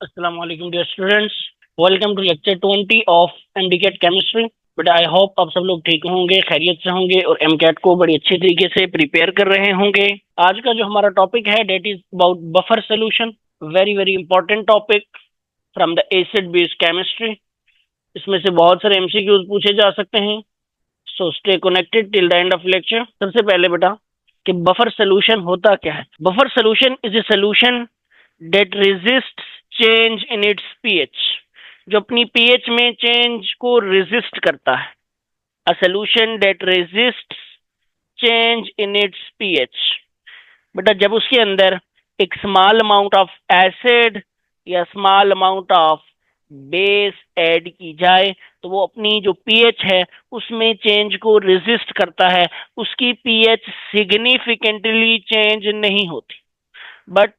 Assalamu alaikum dear students. Welcome to lecture 20 of MDCAT Chemistry. But I hope आप सब लोग ठीक होंगे, खैरियत से होंगे और MCAT को बड़ी अच्छी तरीके से प्रिपेयर कर रहे होंगे। आज का जो हमारा टॉपिक है that is about buffer solution. Very very important topic from the acid based chemistry. इसमें से बहुत सारे MCQs पूछे जा सकते हैं, so stay connected till the end of lecture. सबसे पहले बेटा कि बफर सोल्यूशन होता क्या है। Buffer solution is a solution that resist change in its pH, जो अपनी पीएच में चेंज को रेजिस्ट करता है। A solution that resist change in its pH, बेटा जब उसके अंदर एक स्मॉल अमाउंट ऑफ एसिड या small amount of base add की जाए तो वो अपनी जो पीएच है उसमें चेंज को रेजिस्ट करता है। उसकी पीएच सिग्निफिकेंटली चेंज नहीं होती। बट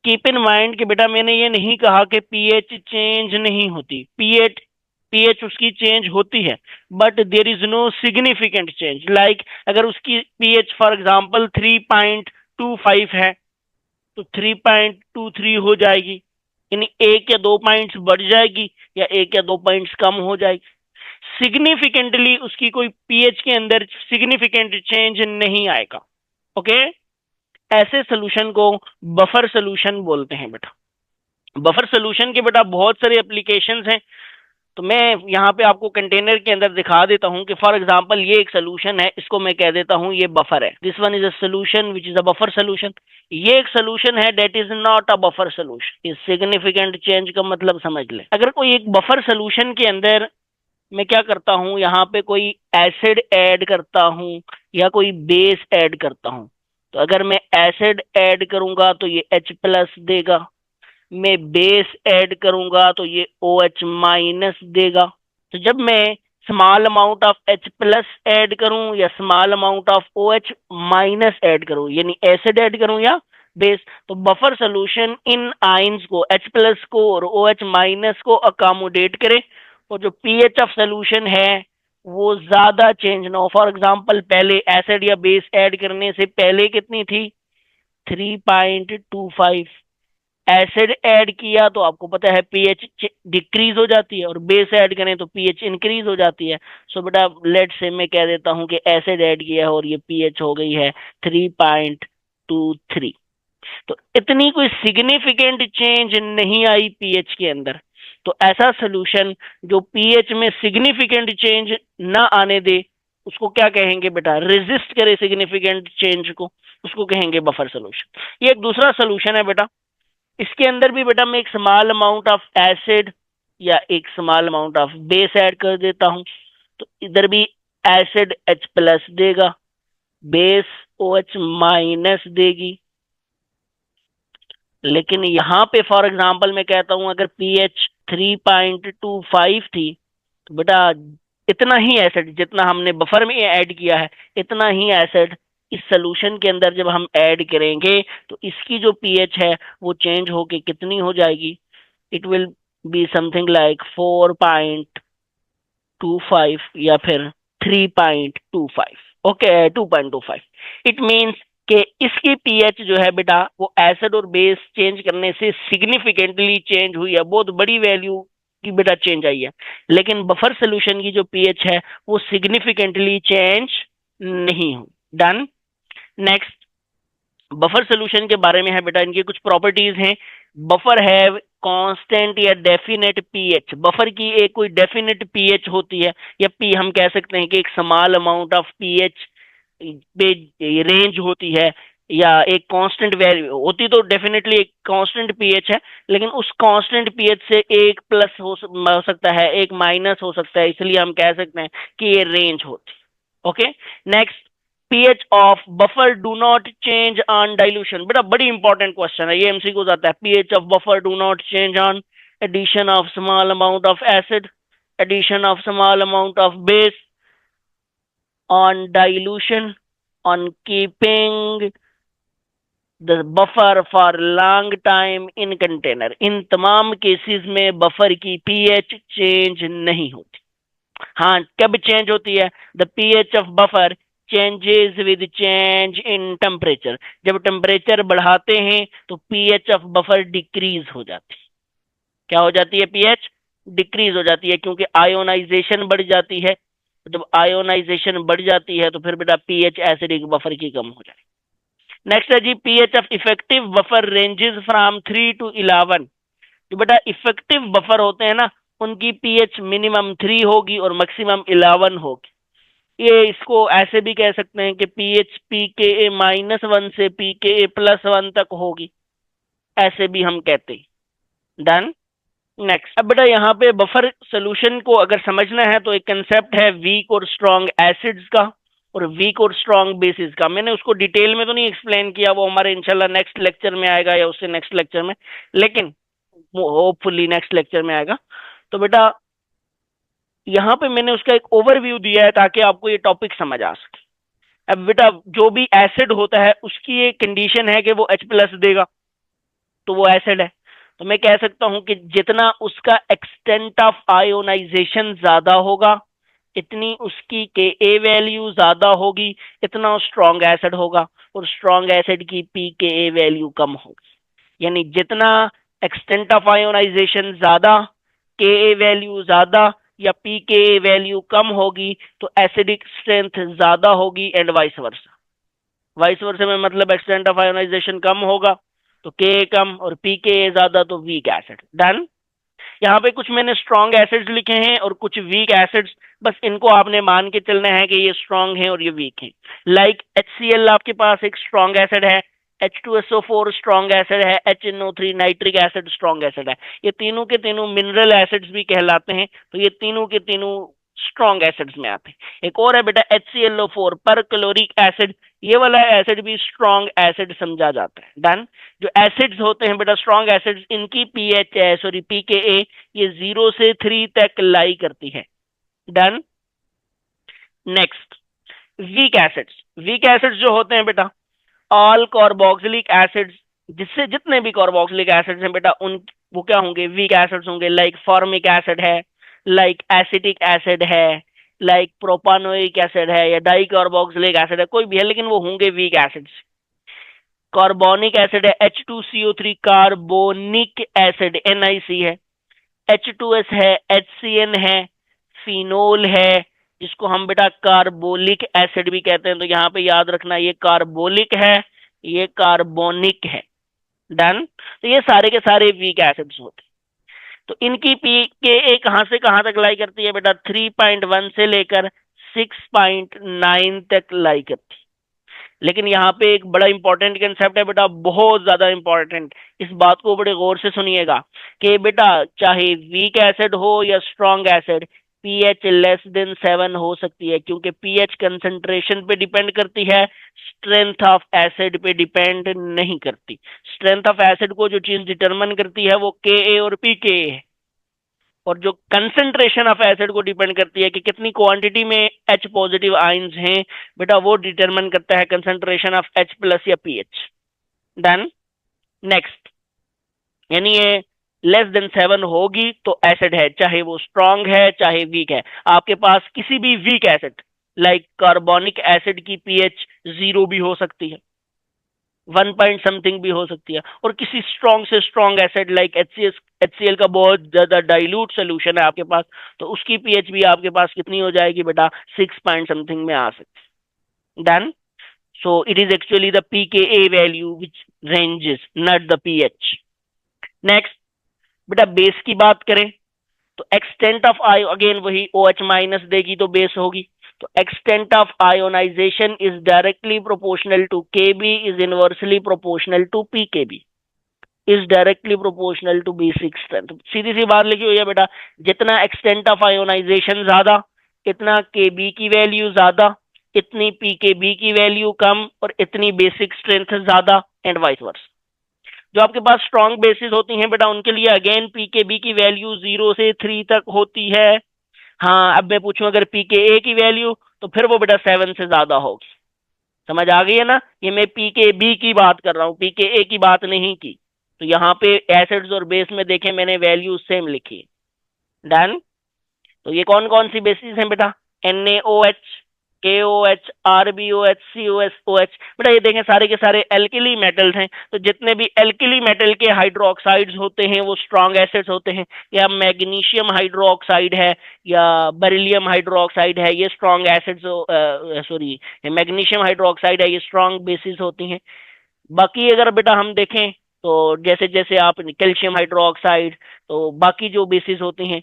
कीप इन माइंड कि बेटा मैंने ये नहीं कहा कि पीएच चेंज नहीं होती। पीएच पीएच उसकी चेंज होती है, but there is no significant change. Like अगर उसकी पीएच फॉर एग्जांपल 3.25 है तो 3.23 हो जाएगी, यानी एक या दो पॉइंट्स बढ़ जाएगी या एक या दो पॉइंट्स कम हो जाएगी। सिग्निफिकेंटली उसकी कोई पीएच के अंदर सिग्निफिकेंट चेंज नहीं आएगा। ओके, ऐसे सोल्यूशन को बफर सोल्यूशन बोलते हैं बेटा। बफर सोल्यूशन के बेटा बहुत सारे एप्लीकेशंस हैं, तो मैं यहाँ पे आपको कंटेनर के अंदर दिखा देता हूँ कि फॉर एग्जांपल ये एक सोल्यूशन है, इसको मैं कह देता हूँ ये बफर है। This one is a solution which is a buffer solution. ये एक सोल्यूशन है that is not a buffer solution. इस सिग्निफिकेंट चेंज का मतलब समझ ले। अगर कोई एक बफर सोल्यूशन के अंदर मैं क्या करता हूँ, यहाँ पे कोई एसिड ऐड करता हूँ या कोई बेस ऐड करता हूँ, तो अगर मैं एसिड ऐड करूंगा तो ये H प्लस देगा, मैं बेस ऐड करूंगा तो ये OH माइनस देगा। तो जब मैं small amount of H plus add करूं या small amount of OH minus add करूं, यानी एसिड ऐड करूं या बेस, तो बफर सोल्यूशन इन आइंस को H प्लस को और OH माइनस को अकोमोडेट करे और जो पीएच ऑफ सोल्यूशन है वो ज्यादा चेंज ना हो। फॉर एग्जांपल पहले एसिड या बेस ऐड करने से पहले कितनी थी, 3.25। एसिड ऐड किया तो आपको पता है पीएच डिक्रीज हो जाती है और बेस ऐड करें तो पीएच इंक्रीज हो जाती है। सो बेटा लेट से मैं कह देता हूं कि एसिड ऐड किया है और ये पीएच हो गई है 3.23। तो इतनी कोई सिग्निफिकेंट चेंज नहीं आई पीएच के अंदर। तो ऐसा सोल्यूशन जो पीएच में सिग्निफिकेंट चेंज ना आने दे उसको क्या कहेंगे बेटा, रेजिस्ट करे सिग्निफिकेंट चेंज को, उसको कहेंगे बफर सोल्यूशन। ये एक दूसरा सोल्यूशन है बेटा। इसके अंदर भी बेटा मैं एक स्मॉल अमाउंट ऑफ एसिड या एक small amount of base add कर देता हूं, तो इधर भी एसिड H प्लस देगा, बेस OH माइनस देगी। लेकिन यहां पे फॉर एग्जांपल मैं कहता हूं अगर पीएच 3.25 थी तो बेटा इतना ही एसिड जितना हमने बफर में ऐड किया है इतना ही एसिड इस सोल्यूशन के अंदर जब हम ऐड करेंगे तो इसकी जो पीएच है वो चेंज होके कितनी हो जाएगी, it will be something like 4.25 या फिर 3.25। ओके, 2.25। इट मीन्स कि इसकी पीएच जो है बेटा वो एसिड और बेस चेंज करने से सिग्निफिकेंटली चेंज हुई है, बहुत बड़ी वैल्यू की बेटा चेंज आई है। लेकिन बफर सोल्यूशन की जो पीएच है वो सिग्निफिकेंटली चेंज नहीं हुई। डन। नेक्स्ट, बफर सोल्यूशन के बारे में है बेटा, इनकी कुछ प्रॉपर्टीज हैं। बफर है कांस्टेंट या डेफिनेट पीएच। बफर की एक कोई डेफिनेट पीएच होती है या पी हम कह सकते हैं कि एक स्मॉल अमाउंट ऑफ पीएच पे रेंज होती है या एक कांस्टेंट वैल्यू होती, तो डेफिनेटली एक कांस्टेंट पीएच है। लेकिन उस कांस्टेंट पीएच से एक प्लस हो सकता है, एक माइनस हो सकता है, इसलिए हम कह सकते हैं कि ये रेंज होती। Okay. Next, pH of buffer do not change on dilution. बेटा बड़ी इंपॉर्टेंट क्वेश्चन है ये, एमसीक्यू आता है। PH of buffer do not change on addition of small amount of acid, addition of small amount of base, on dilution, on keeping the buffer for long time in container। इन तमाम cases में buffer की pH change नहीं होती। हाँ, कब change होती है, the pH of buffer changes with change in temperature. जब टेम्परेचर बढ़ाते हैं तो पीएच ऑफ बफर डिक्रीज हो जाती है। क्या हो जाती है? पीएच डिक्रीज हो जाती है, क्योंकि आयोनाइजेशन बढ़ जाती है। जब आयोनाइजेशन बढ़ जाती है तो फिर बेटा पीएच एसिडिक बफर की कम हो जाएगी। नेक्स्ट है जी, pH of effective buffer ranges from 3 to 11। जो बेटा इफेक्टिव बफर होते हैं ना, उनकी पीएच मिनिमम 3 होगी और मैक्सिमम 11 होगी। ये इसको ऐसे भी कह सकते हैं कि पीएच pKa-1 से pKa+1 तक होगी, ऐसे भी हम कहते हैं। डन। नेक्स्ट, अब बेटा यहाँ पे बफर सोल्यूशन को अगर समझना है तो एक कंसेप्ट है वीक और स्ट्रॉन्ग एसिड्स का और वीक और स्ट्रॉन्ग बेसिस का। मैंने उसको डिटेल में तो नहीं एक्सप्लेन किया, वो हमारे इंशाल्लाह नेक्स्ट लेक्चर में आएगा या उससे नेक्स्ट लेक्चर में, लेकिन होपफुली नेक्स्ट लेक्चर में आएगा। तो बेटा यहाँ पे मैंने उसका एक ओवरव्यू दिया है ताकि आपको ये टॉपिक समझ आ सके। अब बेटा जो भी एसिड होता है उसकी एक कंडीशन है कि वो H+ देगा, तो वो एसिड है। तो मैं कह सकता हूं कि जितना उसका एक्सटेंट ऑफ आयोनाइजेशन ज्यादा होगा, इतनी उसकी Ka वैल्यू ज्यादा होगी, इतना स्ट्रॉन्ग एसिड होगा, और स्ट्रॉन्ग एसिड की pKa वैल्यू कम होगी। यानी जितना एक्सटेंट ऑफ आयोनाइजेशन ज्यादा, Ka वैल्यू ज्यादा या pKa वैल्यू कम होगी, तो एसिडिक स्ट्रेंथ ज्यादा होगी and vice versa. Vice versa में मतलब एक्सटेंट ऑफ आयोनाइजेशन कम होगा तो Ka कम और pKa ज्यादा तो वीक एसिड। डन। यहाँ पे कुछ मैंने स्ट्रॉन्ग एसिड्स लिखे हैं और कुछ वीक एसिड्स, बस इनको आपने मान के चलना है कि ये स्ट्रॉन्ग है और ये वीक है। लाइक HCl आपके पास एक स्ट्रॉन्ग एसिड है, H2SO4 स्ट्रॉन्ग एसिड है, HNO3 nitric acid strong acid है। ये तीनों के तीनों मिनरल एसिड्स भी कहलाते हैं, तो ये तीनों के तीनों स्ट्रॉन्ग एसिड्स में आते हैं। एक और है बेटा HClO4 पर क्लोरिक एसिड, ये वाला एसिड भी स्ट्रॉन्ग एसिड समझा जाता है। डन। जो एसिड्स होते हैं बेटा स्ट्रॉन्ग एसिड्स, इनकी pKa ये 0 से 3 तक लाई करती है। Done. Next, weak acids. Weak acids जो होते हैं बेटा, ऑल कार्बोक्सिलिक एसिड्स, जिससे जितने भी कार्बोक्सिलिक एसिड्स हैं बेटा उन वो क्या होंगे? वीक एसिड्स होंगे। लाइक फॉर्मिक एसिड है, लाइक एसिटिक एसिड है, लाइक प्रोपानोइक एसिड है या डाई कार्बोक्सिलिक एसिड है, कोई भी है, लेकिन वो होंगे वीक एसिड्स। कार्बोनिक एसिड है H2CO3 कार्बोनिक एसिड NiC है, H2S है, HCN है, फिनोल है, जिसको हम बेटा कार्बोलिक एसिड भी कहते हैं। तो यहाँ पे याद रखना ये कार्बोलिक है, ये कार्बोनिक है। डन। तो ये सारे के सारे वीक एसिड्स होते हैं। तो इनकी pKa कहां से कहां तक लाई करती है बेटा? 3.1 से लेकर 6.9 तक लाई करती है। लेकिन यहाँ पे एक बड़ा इंपॉर्टेंट कंसेप्ट है बेटा, बहुत ज्यादा इंपॉर्टेंट, इस बात को बड़े गौर से सुनिएगा कि बेटा चाहे वीक एसिड हो या strong acid, pH less than 7 हो सकती है, क्योंकि पीएच कंसंट्रेशन पे डिपेंड करती है, स्ट्रेंथ ऑफ एसिड पे डिपेंड नहीं करती। स्ट्रेंथ ऑफ एसिड को जो चीज डिटरमिन करती है वो Ka और pKa है, और जो कंसंट्रेशन ऑफ एसिड को डिपेंड करती है कि कितनी क्वांटिटी में H पॉजिटिव आयंस हैं बेटा, वो डिटरमिन करता है कंसंट्रेशन ऑफ H+ या पीएच। डन। नेक्स्ट, यानी ये लेस देन 7 होगी तो एसिड है, चाहे वो स्ट्रॉन्ग है चाहे वीक है। आपके पास किसी भी weak acid like carbonic acid की पीएच 0 भी हो सकती है, 1 पॉइंट समथिंग भी हो सकती है, और किसी स्ट्रॉन्ग से स्ट्रॉन्ग एसिड लाइक HCl का बहुत ज्यादा डाइल्यूट सोल्यूशन है आपके पास, तो उसकी पीएच भी आपके पास कितनी हो जाएगी बेटा? 6 पॉइंट समथिंग में आ सकती है। Done. So it is actually the pKa value which ranges, not the pH। Next बेटा बेस की बात करें तो एक्सटेंट ऑफ आयो, अगेन वही OH- देगी तो बेस होगी। तो extent of ionization is directly proportional to Kb is inversely proportional to pKb is directly proportional to basic strength. सीधी सी बात लिखी हुई है बेटा, जितना एक्सटेंट ऑफ आयोनाइजेशन ज्यादा, इतना Kb की वैल्यू ज्यादा, इतनी pKb की वैल्यू कम, और इतनी बेसिक स्ट्रेंथ ज्यादा एंड वाइस वर्सा। जो आपके पास स्ट्रॉन्ग बेसिस होती हैं बेटा, उनके लिए अगेन pKb की वैल्यू 0 से 3 तक होती है। हाँ, अब मैं पूछूं अगर pKa की वैल्यू, तो फिर वो बेटा 7 से ज्यादा होगी। समझ आ गई है ना? ये मैं pKb की बात कर रहा हूँ, pKa की बात नहीं की। तो यहाँ पे एसिड्स और बेस में देखें मैंने वैल्यू सेम लिखी है। डन। तो ये कौन कौन सी बेसिस हैं बेटा? NaOH, KOH, RbOH, COSOH। बेटा ये देखें सारे के सारे एल्किली मेटल्स हैं, तो जितने भी एल्किली मेटल के हाइड्रोक्साइड्स होते हैं वो स्ट्रॉन्ग एसिड्स होते हैं। या मैग्नीशियम हाइड्रोक्साइड है या बेरिलियम हाइड्रोक्साइड है, ये strong acids, sorry magnesium hydroxide है, ये स्ट्रॉन्ग बेसिस होती हैं। बाकी अगर बेटा हम देखें तो जैसे जैसे आप कैल्शियम हाइड्रोक्साइड, तो बाकी जो बेसिस होती हैं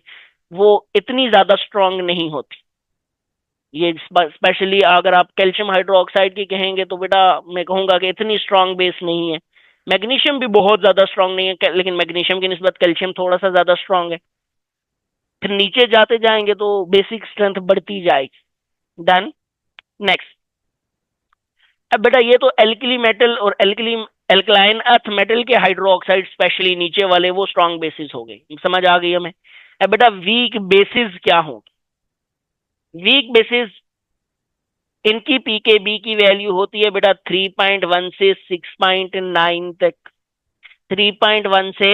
वो इतनी ज्यादा स्ट्रॉन्ग नहीं होती। ये स्पेशली अगर आप कैल्शियम हाइड्रोक्साइड की कहेंगे तो बेटा मैं कहूंगा कि इतनी स्ट्रॉन्ग बेस नहीं है। मैग्नीशियम भी बहुत ज्यादा स्ट्रॉन्ग नहीं है, लेकिन मैग्नीशियम की निस्बत कैल्शियम थोड़ा सा ज्यादा स्ट्रॉन्ग है। फिर नीचे जाते जाएंगे तो बेसिक स्ट्रेंथ बढ़ती जाएगी। डन। नेक्स्ट। अब बेटा ये तो एल्कली मेटल और एल्कली एल्कलाइन अर्थ मेटल के हाइड्रोक्साइड स्पेशली नीचे वाले वो स्ट्रॉन्ग बेसिस हो गए, समझ आ गई हमें। अब बेटा वीक बेसिस क्या हो? वीक बेसिस इनकी पीकेबी की वैल्यू होती है बेटा 3.1 से 6.9 तक। 3.1 से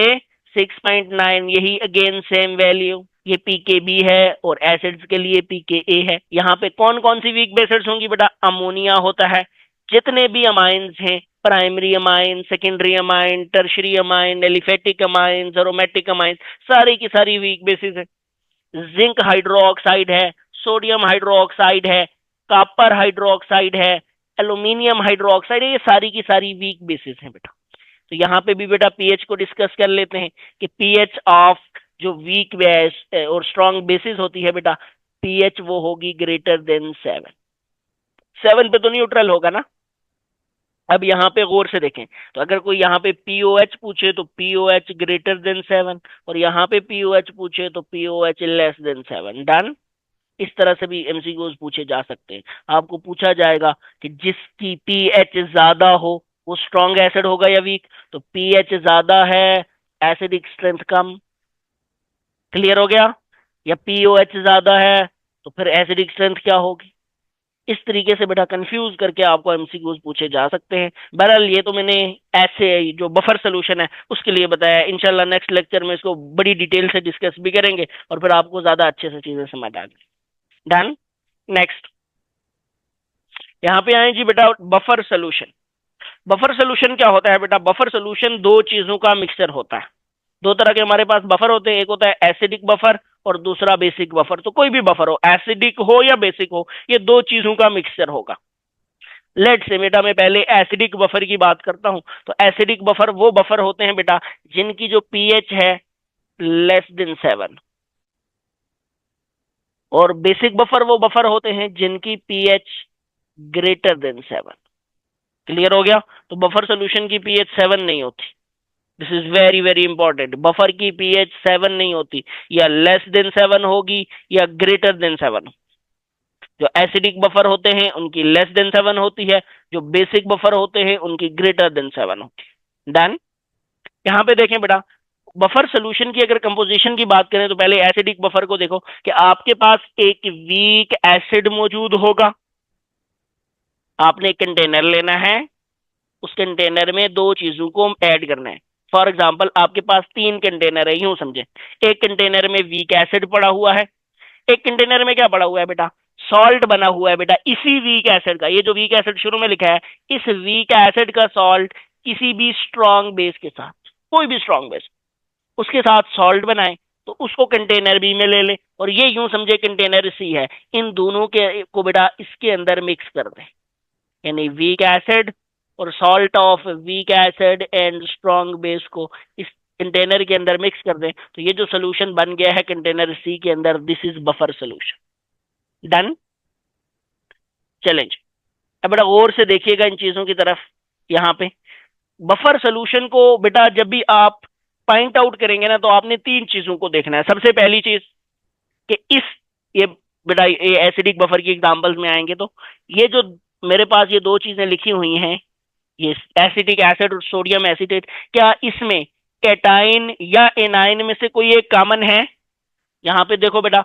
6.9, यही अगेन सेम वैल्यू। ये पीकेबी है और एसिड्स के लिए पीकेए है। यहाँ पे कौन कौन सी वीक बेसिड्स होंगी बेटा? अमोनिया होता है, जितने भी अमाइंस हैं, primary amine, secondary amine, tertiary amine, aliphatic amine, aromatic amine, सारी की सारी वीक बेसिस है। जिंक हाइड्रोक्साइड है, सोडियम हाइड्रोक्साइड है, कॉपर हाइड्रोक्साइड है, एल्यूमिनियम हाइड्रोक्साइड है, ये सारी की सारी वीक बेसिस हैं बेटा। तो यहाँ पे भी बेटा पीएच को डिस्कस कर लेते हैं कि पीएच ऑफ जो वीक बेस और स्ट्रॉन्ग बेसिस होती है बेटा, पीएच वो होगी ग्रेटर देन 7। 7 पे तो न्यूट्रल होगा ना। अब यहाँ पे गौर से देखें, तो अगर कोई यहाँ पे पीओएच पूछे तो पीओएच ग्रेटर देन 7, और यहाँ पे पीओएच पूछे तो पीओएच लेस देन 7। डन। इस तरह से भी एमसीक्यूज पूछे जा सकते हैं। आपको पूछा जाएगा कि जिसकी पीएच ज्यादा हो वो स्ट्रॉन्ग एसिड होगा या वीक, तो पीएच ज्यादा है, एसिडिक स्ट्रेंथ कम। क्लियर हो गया? या पीओएच ज्यादा है तो फिर एसिडिक स्ट्रेंथ क्या होगी? इस तरीके से बेटा कंफ्यूज करके आपको एमसीक्यूज पूछे जा सकते हैं। बहरहाल ये तो मैंने ऐसे जो बफर सोल्यूशन है उसके लिए बताया। इंशाल्लाह नेक्स्ट लेक्चर में इसको बड़ी डिटेल से डिस्कस भी करेंगे और फिर आपको ज्यादा अच्छे से चीजें समझ आ गई। डन। नेक्स्ट। यहाँ पे आए जी बेटा बफर सोल्यूशन। बफर सोल्यूशन क्या होता है बेटा? बफर सोल्यूशन दो चीजों का मिक्सचर होता है। दो तरह के हमारे पास बफर होते हैं, एक होता है एसिडिक बफर और दूसरा बेसिक बफर। तो कोई भी बफर हो, एसिडिक हो या बेसिक हो, ये दो चीजों का मिक्सचर होगा। लेट से बेटा मैं पहले एसिडिक बफर की बात करता हूं। तो एसिडिक बफर वो बफर होते हैं बेटा जिनकी जो पीएच है लेस देन 7, और बेसिक बफर वो बफर होते हैं जिनकी पीएच ग्रेटर देन 7। क्लियर हो गया? तो बफर सोल्यूशन की पीएच 7 नहीं होती। This is very very important. Buffer की पीएच 7 नहीं होती, या लेस देन 7 होगी या ग्रेटर देन 7। जो एसिडिक बफर होते हैं उनकी लेस देन 7 होती है, जो बेसिक बफर होते हैं उनकी ग्रेटर देन 7 होती है। डन। यहाँ पे देखें बेटा, बफर सोल्यूशन की अगर कंपोजिशन की बात करें तो पहले एसिडिक बफर को देखो कि आपके पास एक वीक एसिड मौजूद होगा। आपने एक कंटेनर लेना है, उस कंटेनर में दो चीजों को ऐड करना है। फॉर एग्जाम्पल आपके पास 3 कंटेनर है, यूं समझे। एक कंटेनर में वीक एसिड पड़ा हुआ है, एक कंटेनर में क्या पड़ा हुआ है बेटा? सॉल्ट बना हुआ है बेटा इसी वीक एसिड का। ये जो वीक एसिड शुरू में लिखा है, इस वीक एसिड का सॉल्ट किसी भी स्ट्रॉन्ग बेस के साथ, कोई भी स्ट्रॉन्ग बेस उसके साथ सॉल्ट बनाए तो उसको कंटेनर बी में ले ले, और ये यूं समझे कंटेनर सी है। इन दोनों के को बेटा इसके अंदर मिक्स कर दे, यानी वीक एसिड और salt of weak acid and strong base को इस कंटेनर के अंदर मिक्स कर दें, तो ये जो सोल्यूशन बन गया है कंटेनर सी के अंदर, this is buffer solution. Done. Challenge. अब बेटा और से देखिएगा इन चीजों की तरफ। यहाँ पे बफर सोल्यूशन को बेटा जब भी आप पॉइंट आउट करेंगे ना, तो आपने 3 चीजों को देखना है। सबसे पहली चीज कि ये बेटा ये एसिडिक बफर की एग्जांपल्स में आएंगे तो ये जो मेरे पास ये दो चीजें लिखी हुई हैं, ये एसिटिक एसिड और सोडियम एसिटेट, क्या इसमें कैटाइन या एनाइन में से कोई एक कॉमन है? यहाँ पे देखो बेटा,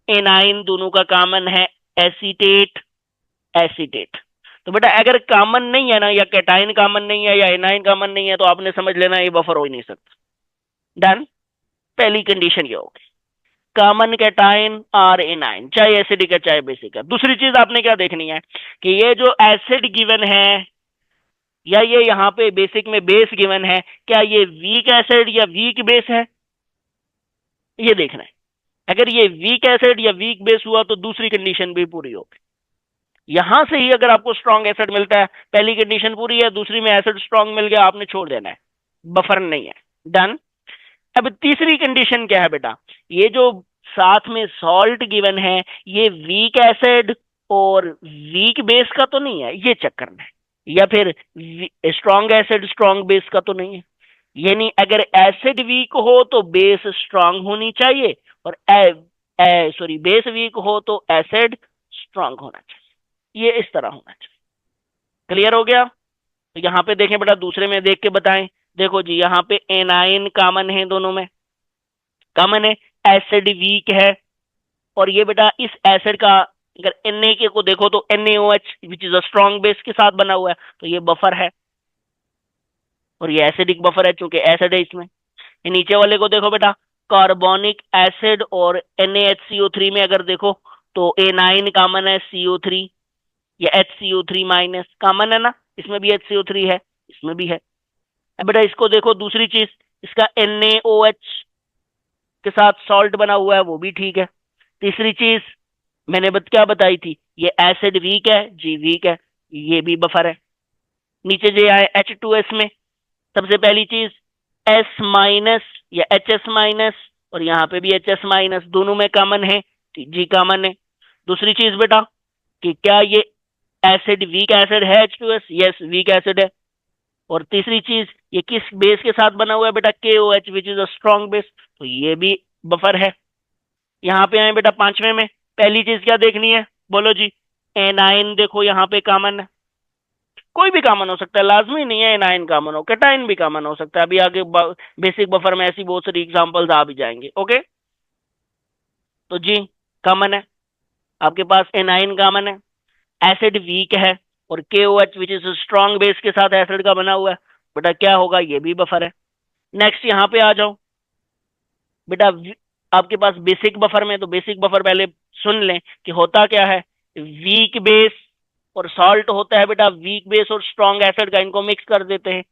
एनाइन दोनों का कॉमन है, एसीटेट एसीटेट। तो बेटा अगर कॉमन नहीं है ना, या कैटाइन कॉमन नहीं है या एनाइन कॉमन नहीं है, तो आपने समझ लेना ये बफर हो ही नहीं सकता। डन। पहली कंडीशन ये होगी। कॉमन कैटाइन आर एनाइन, चाहे एसिडिक है चाहे बेसिक है। दूसरी चीज आपने क्या देखनी है कि ये जो एसिड गिवन है या ये यहाँ पे बेसिक में बेस गिवन है, क्या ये वीक एसिड या वीक बेस है, ये देखना है। अगर ये वीक एसिड या वीक बेस हुआ तो दूसरी कंडीशन भी पूरी होगी। यहां से ही अगर आपको स्ट्रॉन्ग एसिड मिलता है, पहली कंडीशन पूरी है, दूसरी में एसिड स्ट्रॉन्ग मिल गया, आपने छोड़ देना है, बफर नहीं है। डन। अब तीसरी कंडीशन क्या है बेटा, ये जो साथ में सॉल्ट गिवन है ये वीक एसिड और वीक बेस का तो नहीं है, ये चेक करना है। या फिर स्ट्रॉन्ग एसिड स्ट्रॉन्ग बेस का तो नहीं है, यानी अगर एसिड वीक हो तो बेस स्ट्रांग होनी चाहिए, और सॉरी बेस वीक हो तो एसिड स्ट्रांग होना चाहिए, ये इस तरह होना चाहिए। क्लियर हो गया? तो यहाँ पे देखें बेटा, दूसरे में देख के बताएं। देखो जी, यहाँ पे एनाइन कॉमन है, दोनों में कॉमन है, एसिड वीक है, और ये बेटा इस एसिड का अगर Na के को देखो तो NaOH which is a strong base के साथ बना हुआ है, तो ये बफर है, और ये एसिडिक बफर है चूंकि एसिड है इसमें। ये नीचे वाले को देखो बेटा, कार्बोनिक एसिड और NaHCO3 में अगर देखो तो A9 कॉमन है, CO3 या HCO3 माइनस कॉमन है ना, इसमें भी HCO3 है, इसमें भी है। अब बेटा इसको देखो, दूसरी चीज, इसका NaOH के साथ सॉल्ट बना हुआ है, वो भी ठीक है। तीसरी चीज मैंने क्या बताई थी, ये एसिड वीक है जी, वीक है, ये भी बफर है। नीचे जो आए H2S में, सबसे पहली चीज एस माइनस या HS माइनस, और यहाँ पे भी HS माइनस, दोनों में कॉमन है, जी कॉमन है। दूसरी चीज बेटा कि क्या ये एसिड वीक एसिड है H2S, यस वीक एसिड है। और तीसरी चीज ये किस बेस के साथ बना हुआ है बेटा, KOH which is a strong base, तो ये भी बफर है। यहाँ पे आए बेटा पांचवें में, पहली चीज क्या देखनी है, बोलो जी, एनाइन देखो यहाँ पे कॉमन है, कोई भी कॉमन हो सकता है, लाजमी नहीं है एनाइन कॉमन हो, कैटाइन भी कॉमन हो सकता है। अभी आगे बेसिक बफर में ऐसी बहुत सारी एग्जांपल्स आ भी जाएंगे। ओके, तो जी कॉमन है, आपके पास एनाइन कॉमन है, एसिड वीक है, और KOH which is strong base के साथ एसिड का बना हुआ है, बेटा क्या होगा, ये भी बफर है। नेक्स्ट यहाँ पे आ जाओ बेटा, आपके पास बेसिक बफर में, तो बेसिक बफर पहले सुन लें कि होता क्या है, वीक बेस और सॉल्ट होता है बेटा, वीक बेस और स्ट्रॉन्ग एसिड का, इनको मिक्स कर देते हैं।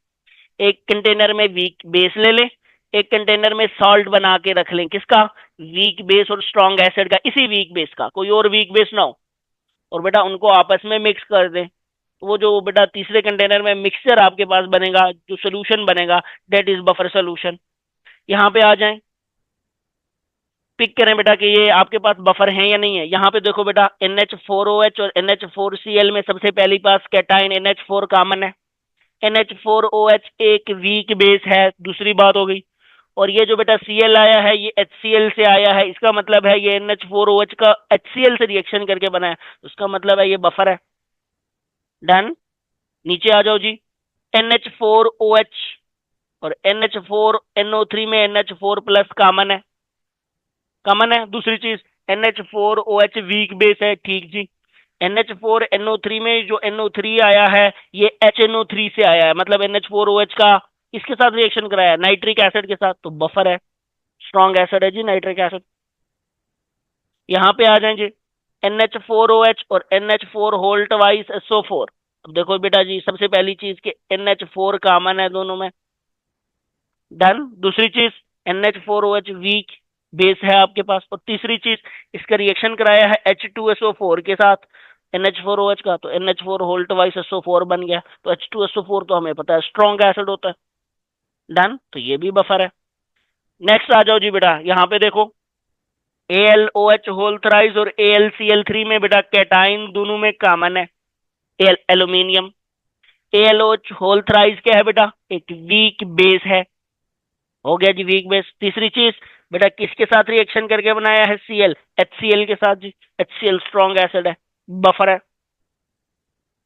एक कंटेनर में वीक बेस ले लें, एक कंटेनर में सॉल्ट बना के रख लें, किसका, वीक बेस और स्ट्रॉन्ग एसिड का, इसी वीक बेस का, कोई और वीक बेस ना हो, और बेटा उनको आपस में मिक्स कर दें। तो वो जो बेटा तीसरे कंटेनर में मिक्सचर आपके पास बनेगा, जो सोल्यूशन बनेगा, दैट इज बफर सोल्यूशन। यहाँ पे आ जाएं, पिक करें बेटा कि ये आपके पास बफर है या नहीं है। यहाँ पे देखो बेटा, NH4OH और NH4Cl में सबसे पहली पास कैटाइन NH4 कॉमन है, NH4OH एक वीक बेस है, दूसरी बात हो गई। और ये जो बेटा Cl आया है ये HCl से आया है, इसका मतलब है ये NH4OH का HCl से रिएक्शन करके बना है, उसका मतलब है ये बफर है। डन। नीचे आ जाओ जी, NH4OH और NH4NO3 में NH4 प्लस कॉमन है, कॉमन है। दूसरी चीज NH4OH वीक बेस है, ठीक जी। NH4NO3 में जो NO3 आया है ये HNO3 से आया है, मतलब NH4OH का इसके साथ रिएक्शन कराया नाइट्रिक एसिड के साथ, तो बफर है, स्ट्रॉन्ग एसिड है जी नाइट्रिक एसिड। यहाँ पे आ जाए जी, NH4OH और NH4 होल ट्वाइस SO4। अब देखो बेटा जी, सबसे पहली चीज के NH4 कॉमन है दोनों में, डन। दूसरी चीज NH4OH वीक बेस है आपके पास, और तीसरी चीज इसका रिएक्शन कराया है H2SO4 के साथ NH4OH का, तो NH4 होल ट्वाइस SO4 बन गया। तो H2SO4 तो हमें पता है स्ट्रॉन्ग एसिड होता है, डन, तो ये भी बफर है। नेक्स्ट आ जाओ जी बेटा, यहाँ पे देखो AlOH होल थ्राइस और AlCl3 में बेटा कैटाइन दोनों में कॉमन है, एल्यूमिनियम। AlOH होल थ्राइस क्या है बेटा, एक वीक बेस है, हो गया जी वीक बेस। तीसरी चीज बेटा किसके साथ रिएक्शन करके बनाया है, Cl HCl के साथ जी, HCl स्ट्रॉन्ग एसिड है, बफर है।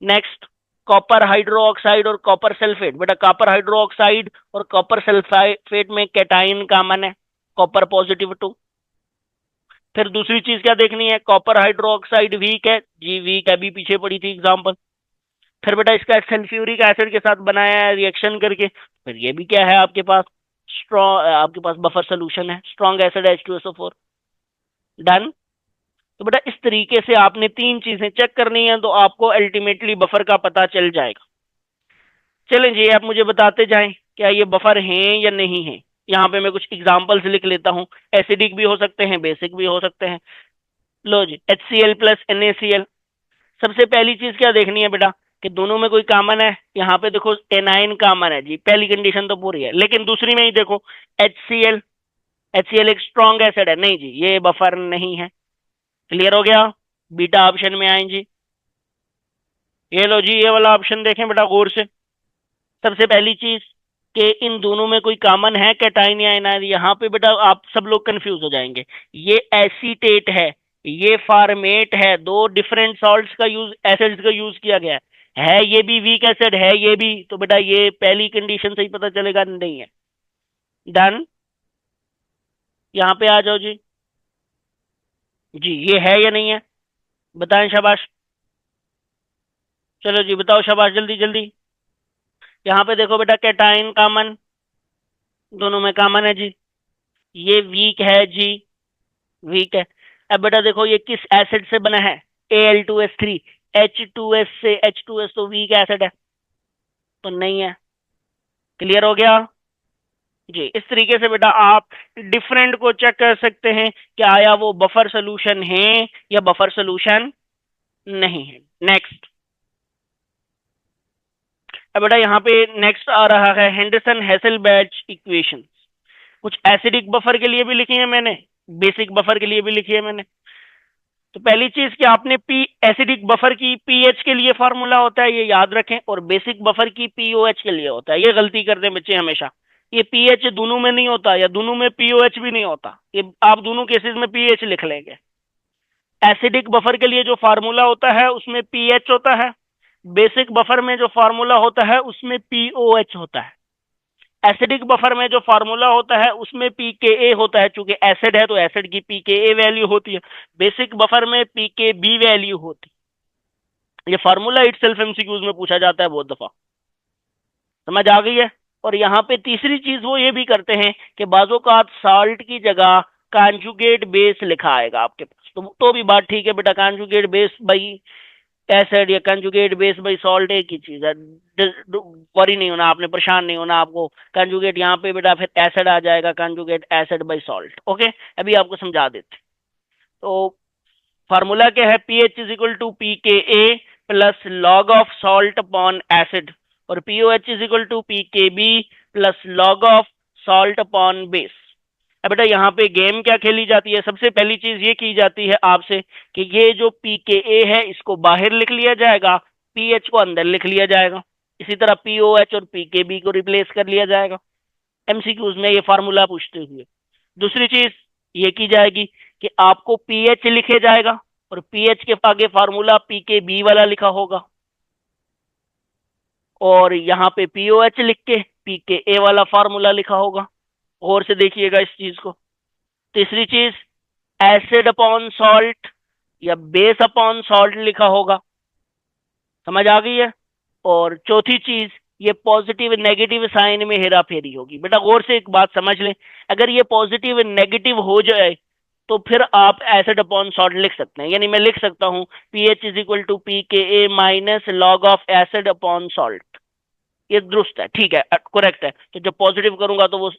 नेक्स्ट, कॉपर हाइड्रोक्साइड और कॉपर सल्फेट, बेटा कॉपर हाइड्रोक्साइड और कॉपर सल्फेट में कैटाइन कॉमन है, कॉपर पॉजिटिव 2। फिर दूसरी चीज क्या देखनी है, कॉपर हाइड्रोक्साइड वीक है जी, वीक अभी पीछे पड़ी थी एग्जांपल। फिर बेटा इसका सल्फ्यूरिक एसिड के साथ बनाया है रिएक्शन करके, फिर ये भी क्या है आपके पास, स्ट्रॉन्ग, आपके पास बफर सोल्यूशन है, स्ट्रॉन्ग एसिड H2SO4। डन। तो बेटा इस तरीके से आपने तीन चीजें चेक करनी है तो आपको अल्टीमेटली बफर का पता चल जाएगा। चलें जी, आप मुझे बताते जाएं क्या ये बफर हैं या नहीं है। यहाँ पे मैं कुछ एग्जांपल्स लिख लेता हूँ। एसिडिक भी हो सकते हैं, बेसिक भी हो सकते हैं। लो जी, HCl प्लस NaCl। सबसे पहली चीज क्या देखनी है बेटा कि दोनों में कोई कॉमन है। यहाँ पे देखो एनाइन कॉमन है जी, पहली कंडीशन तो पूरी है। लेकिन दूसरी में ही देखो HCl, HCl एक स्ट्रॉन्ग एसिड है, नहीं जी ये बफर नहीं है। क्लियर हो गया। बीटा ऑप्शन में आए जी। ये लो जी, ये वाला ऑप्शन देखें बेटा गौर से। सबसे पहली चीज कि इन दोनों में कोई कॉमन है कैटाइन या एनाइन। यहाँ पे बेटा आप सब लोग कंफ्यूज हो जाएंगे। ये एसीटेट ये फार्मेट है, दो डिफरेंट सॉल्ट्स का यूज, एसिड्स का यूज किया गया है ये भी वीक एसिड है ये भी। तो बेटा ये पहली कंडीशन से ही पता चलेगा नहीं है। डन। यहाँ पे आ जाओ जी। जी ये है या नहीं है बताएं, शाबाश। चलो जी बताओ शाबाश, जल्दी जल्दी। यहाँ पे देखो बेटा कैटाइन कॉमन, दोनों में कॉमन है जी। ये वीक है जी, वीक है। अब बेटा देखो ये किस एसिड से बना है, Al2S3। H2S से, H2S तो वीक एसिड है तो नहीं है। क्लियर हो गया जी। इस तरीके से बेटा आप डिफरेंट को चेक कर सकते हैं कि आया वो बफर सोल्यूशन है या बफर सोल्यूशन नहीं है। नेक्स्ट। अब बेटा यहाँ पे नेक्स्ट आ रहा है हेंडरसन हेसलबैच इक्वेशन। कुछ एसिडिक बफर के लिए भी लिखी है मैंने, बेसिक बफर के लिए भी लिखी है मैंने। तो पहली चीज कि आपने पी एसिडिक बफर की पीएच के लिए फार्मूला होता है ये याद रखें, और बेसिक बफर की पीओएच के लिए होता है। ये गलती करते हैं बच्चे हमेशा, ये पीएच दोनों में नहीं होता या दोनों में पीओएच भी नहीं होता। ये आप दोनों केसेस में पीएच लिख लेंगे। एसिडिक बफर के लिए जो फार्मूला होता है उसमें पीएच होता है, बेसिक बफर में जो फार्मूला होता है उसमें पीओएच होता है। एसिडिक बफर में जो फार्मूला होता है उसमें पीकेए होता है, चूंकि एसिड है तो एसिड की पीकेए वैल्यू होती है। बेसिक बफर में पीकेबी वैल्यू होती है। ये फार्मूला इटसेल्फ एमसीक्यूज में पूछा जाता है बहुत दफा। समझ आ गई है। और यहाँ पे तीसरी चीज वो ये भी करते हैं कि बाजों का साल्ट की जगह कॉन्जुगेट बेस लिखा आएगा आपके पास, तो भी बात ठीक है बेटा। कॉन्जुगेट बेस बाई एसिड या कंजुगेट बेस बाई सॉल्ट एक ही चीज है। वरी नहीं होना आपने, परेशान नहीं होना आपको। कंजुगेट यहाँ पे बेटा फिर एसिड आ जाएगा, conjugate acid by salt. Okay, अभी आपको समझा देते। तो फार्मूला क्या है, pH is equal to p K a plus log of salt upon acid, और pOH is equal to p K b plus log of salt upon base. अब बेटा यहाँ पे गेम क्या खेली जाती है, सबसे पहली चीज ये की जाती है आपसे कि ये जो पी के ए है इसको बाहर लिख लिया जाएगा, पीएच को अंदर लिख लिया जाएगा। इसी तरह पीओएच और पी के बी को रिप्लेस कर लिया जाएगा एमसीक्यूज में ये फार्मूला पूछते हुए। दूसरी चीज ये की जाएगी कि आपको पीएच लिखे जाएगा और पीएच के आगे फार्मूला पी के बी वाला लिखा होगा, और यहाँ पे पीओएच लिख के पी के ए वाला फार्मूला लिखा होगा। और से देखिएगा इस चीज को। तीसरी चीज एसिड अपॉन सॉल्ट या बेस अपॉन सॉल्ट लिखा होगा। समझ आ गई है। और चौथी चीज ये पॉजिटिव नेगेटिव साइन में हेरा फेरी होगी। बेटा गौर से एक बात समझ लें, अगर ये पॉजिटिव नेगेटिव हो जाए तो फिर आप एसिड अपॉन सॉल्ट लिख सकते हैं। यानी मैं लिख सकता हूं p H is equal to p K a minus log of acid upon salt. ये दुरुस्त है, ठीक है, करेक्ट है। तो जब पॉजिटिव करूंगा तो वो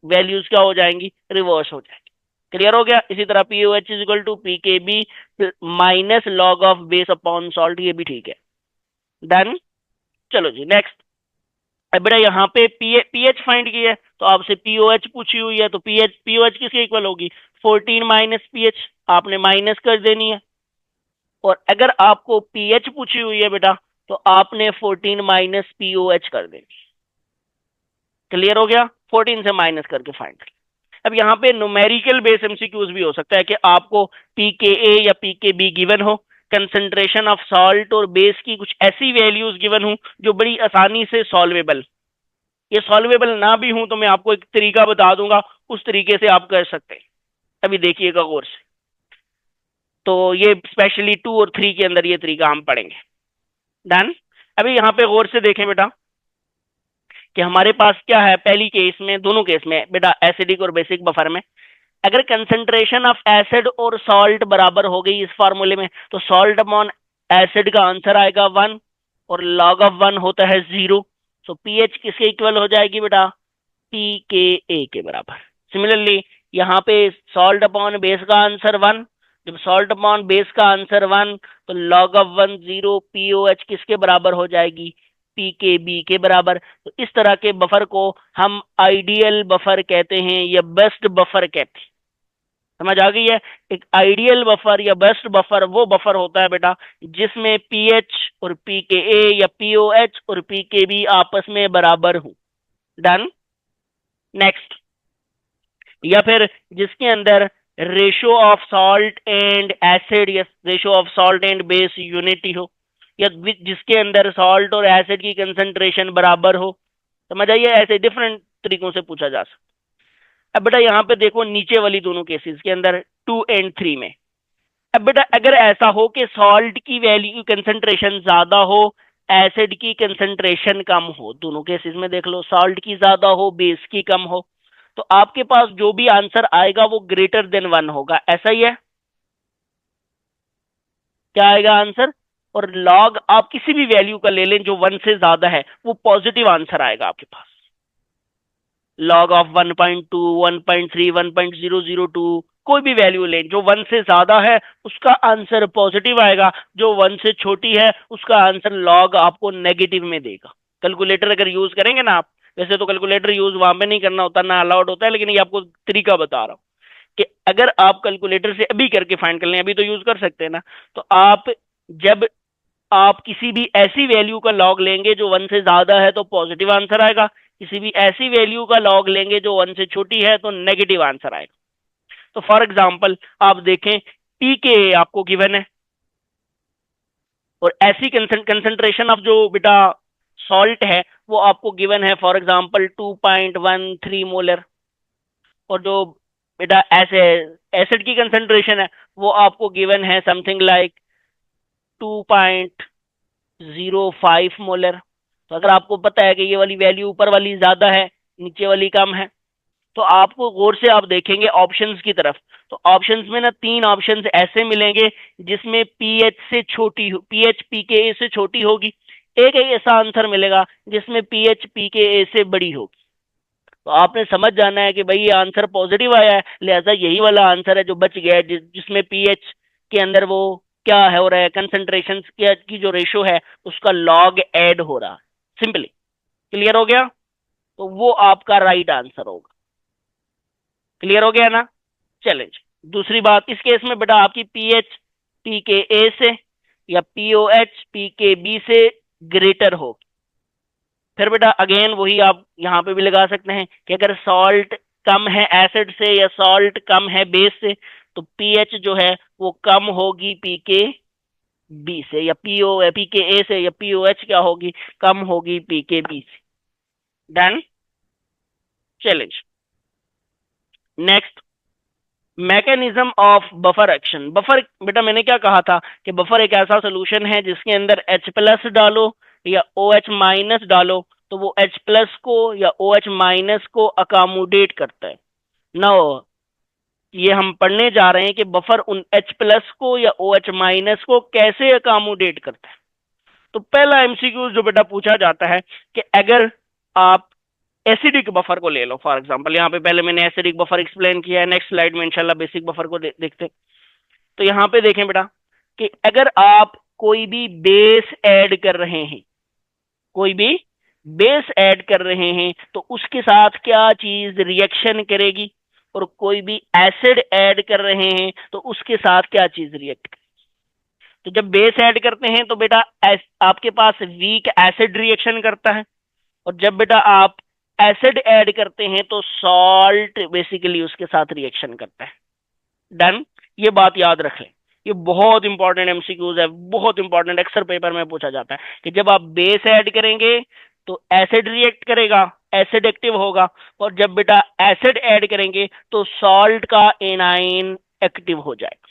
वैल्यूज क्या हो जाएंगी, रिवर्स हो जाएंगी। क्लियर हो गया। इसी तरह p O H is equal to p K b minus log of base upon salt, ये भी ठीक है। डन। चलो जी नेक्स्ट। अब बेटा यहाँ पे पीएच फाइंड की है तो आपसे पीओएच पूछी हुई है, तो पीओएच किसके इक्वल होगी, 14 माइनस पीएच, आपने माइनस कर देनी है। और अगर आपको पीएच पूछी हुई है बेटा तो आपने 14 माइनस पीओएच कर देनी। क्लियर हो गया। 14 से माइनस करके फाइंड कर। अब यहाँ पे न्यूमेरिकल बेस एमसीक्यूज भी हो सकता है कि आपको पीकेए या पीकेबी गिवन हो, कंसंट्रेशन ऑफ सॉल्ट और बेस की कुछ ऐसी वैल्यूज गिवन हो जो बड़ी आसानी से सॉल्वेबल। ये सॉल्वेबल ना भी हूं तो मैं आपको एक तरीका बता दूंगा, उस तरीके से आप कर सकते हैं। अभी देखिएगा गौर से। तो ये स्पेशली 2 और 3 के अंदर ये तरीका हम पढ़ेंगे। डन। अभी यहाँ पे गौर से देखें बेटा कि हमारे पास क्या है, पहली केस में, दोनों केस में बेटा एसिडिक और बेसिक बफर में अगर कंसंट्रेशन ऑफ एसिड और सॉल्ट बराबर हो गई इस फार्मूले में, तो सॉल्ट अपॉन एसिड का आंसर आएगा 1 और लॉग ऑफ 1 होता है 0। सो पीएच किसके इक्वल हो जाएगी बेटा, पी के ए के बराबर। सिमिलरली यहाँ पे सॉल्ट अपॉन बेस का आंसर 1, जब सॉल्ट अपॉन बेस का आंसर 1 तो लॉग ऑफ 1 0, पीओएच किसके बराबर हो जाएगी, पी के बी के बराबर। तो इस तरह के बफर को हम आइडियल बफर कहते हैं या बेस्ट बफर कहते हैं। समझ आ गई है? एक आइडियल बफर या बेस्ट बफर वो बफर होता है बेटा जिसमें पीएच और पीकेए या पीओएच और पीकेबी आपस में बराबर हो। डन। नेक्स्ट, या फिर जिसके अंदर ratio of salt and acid या ratio of salt and base unity हो, या जिसके अंदर सॉल्ट और एसिड की कंसंट्रेशन बराबर हो। समझ आइए? ऐसे डिफरेंट तरीकों से पूछा जा सकता। अब बेटा यहाँ पे देखो नीचे वाली दोनों केसेस के अंदर 2 एंड 3 में, अब बेटा अगर ऐसा हो कि सॉल्ट की वैल्यू कंसंट्रेशन ज्यादा हो, एसिड की कंसंट्रेशन कम हो, दोनों केसेस में देख लो सॉल्ट की ज्यादा हो बेस की कम हो, तो आपके पास जो भी आंसर आएगा वो ग्रेटर देन 1 होगा। ऐसा ही है? क्या आएगा आंसर? और लॉग आप किसी भी वैल्यू का ले लें जो 1 से ज्यादा है, वो पॉजिटिव आंसर आएगा आपके पास। लॉग ऑफ 1.2, 1.3, 1.002, कोई भी वैल्यू लें जो 1 से ज्यादा है उसका आंसर पॉजिटिव आएगा, जो 1 से छोटी है उसका आंसर लॉग आपको नेगेटिव में देगा। कैलकुलेटर अगर यूज करेंगे ना आप, वैसे तो कैलकुलेटर यूज वहां पे नहीं करना होता, ना अलाउड होता है, लेकिन ये आपको तरीका बता रहा हूं कि अगर आप कैलकुलेटर से अभी करके फाइंड कर लें, अभी तो यूज कर सकते हैं ना, तो आप जब आप किसी भी ऐसी वैल्यू का लॉग लेंगे जो 1 से ज्यादा है तो पॉजिटिव आंसर आएगा, किसी भी ऐसी वैल्यू का लॉग लेंगे जो 1 से छोटी है तो नेगेटिव आंसर आएगा। तो फॉर एग्जांपल आप देखें पी के आपको गिवन है और ऐसी कंसंट्रेशन ऑफ जो बेटा सॉल्ट है वो आपको गिवन है फॉर एग्जांपल 2.13 मोलर, और जो बेटा ऐसे एसिड की कंसंट्रेशन है वो आपको गिवन है समथिंग लाइक 2.05 मोलर। तो अगर आपको पता है कि ये वाली वैल्यू ऊपर वाली ज्यादा है नीचे वाली कम है, तो आपको गौर से आप देखेंगे ऑप्शंस की तरफ, तो ऑप्शंस में ना 3 ऑप्शंस ऐसे मिलेंगे जिसमें पीएच से छोटी हो, पीएच पीके से छोटी होगी, एक ऐसा आंसर मिलेगा जिसमें पीएच पीके से बड़ी होगी। तो आपने समझ जाना है कि भाई ये आंसर पॉजिटिव आया है, लिहाजा यही वाला आंसर है जो बच गया है, जिसमें पीएच के अंदर वो क्या है हो रहा है, कंसंट्रेशन की जो रेशो है उसका लॉग ऐड हो रहा है। सिंपली क्लियर हो गया? तो वो आपका राइट आंसर होगा। क्लियर हो गया ना? चलेंज। दूसरी बात, इस केस में बेटा आपकी पीएच पी के ए से या पीओएच पी के बी से ग्रेटर हो, फिर बेटा अगेन वही आप यहां पे भी लगा सकते हैं कि अगर सॉल्ट कम है एसिड से या सॉल्ट कम है बेस से, तो पीएच जो है वो कम होगी पी के बी से, या पी के ए से, या पीओएच क्या होगी, कम होगी पी के बी से। Done. Challenge. Next, mechanism of buffer action. Buffer बेटा मैंने क्या कहा था कि बफर एक ऐसा सोल्यूशन है जिसके अंदर H प्लस डालो या OH माइनस डालो तो वो H प्लस को या OH माइनस को अकामोडेट करता है ना। ये हम पढ़ने जा रहे हैं कि बफर उन H प्लस को या OH माइनस को कैसे अकामोडेट करता है। तो पहला एमसीक्यू जो बेटा पूछा जाता है कि अगर आप एसिडिक बफर को ले लो, फॉर एग्जांपल यहाँ पे पहले मैंने एसिडिक बफर एक्सप्लेन किया है, नेक्स्ट स्लाइड में इंशाल्लाह बेसिक बफर को देखते हैं। तो यहाँ पे देखें बेटा कि अगर आप कोई भी बेस ऐड कर रहे हैं, कोई भी बेस ऐड कर रहे हैं तो उसके साथ क्या चीज रिएक्शन करेगी, और कोई भी एसिड ऐड कर रहे हैं तो उसके साथ क्या चीज रिएक्ट करेगी। तो जब बेस ऐड करते हैं तो बेटा आपके पास वीक एसिड रिएक्शन करता है, और जब बेटा आप एसिड ऐड करते हैं तो सॉल्ट बेसिकली उसके साथ रिएक्शन करता है। डन। ये बात याद रख लें, ये बहुत इंपॉर्टेंट एमसीक्यूज है, बहुत इंपॉर्टेंट, अक्सर पेपर में पूछा जाता है कि जब आप बेस ऐड करेंगे तो एसिड रिएक्ट करेगा, एसिड एक्टिव होगा, और जब बेटा एसिड ऐड करेंगे तो सॉल्ट का एनाइन एक्टिव हो जाएगा।